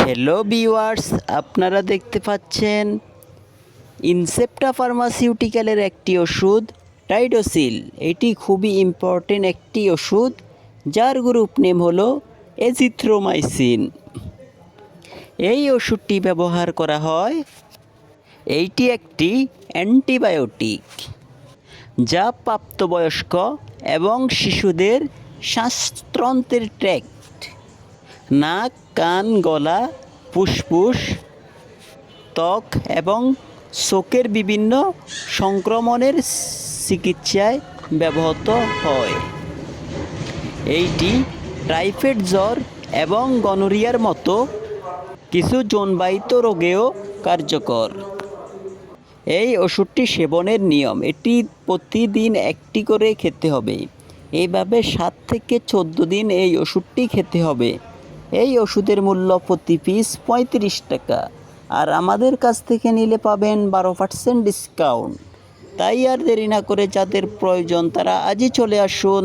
Hello viewers, আপনারা দেখতে পাচ্ছেন ইনসেপ্টা ফার্মাসিউটিক্যালের একটি ওষুধ টাইডোসিল। এটি খুবই ইম্পর্টেন্ট একটি ওষুধ যার গ্রুপ নেম হলো এজিথ্রোমাইসিন। এই ওষুধটি ব্যবহার করা হয়, এইটি একটি অ্যান্টিবায়োটিক যা প্রাপ্তবয়স্ক এবং শিশুদের শ্বাসতন্ত্রের ট্র্যাক্ট, নাক, কান, গলা, ফুসফুস, ত্বক এবং চোখের বিভিন্ন সংক্রমণের চিকিৎসায় ব্যবহৃত হয়। এইটি টাইফয়েড, জ্বর এবং গনোরিয়ার মতো কিছু যৌনবাহিত রোগেও কার্যকর। এই ওষুধটি সেবনের নিয়ম, এটি প্রতিদিন একটি করে খেতে হবে। এইভাবে 7 থেকে 14 দিন এই ওষুধটি খেতে হবে। এই ওষুধের মূল্য প্রতি পিস 35 টাকা, আর আমাদের কাছ থেকে নিলে পাবেন 12% ডিসকাউন্ট। তাই আর দেরি না করে যাদের প্রয়োজন তারা আজই চলে আসুন।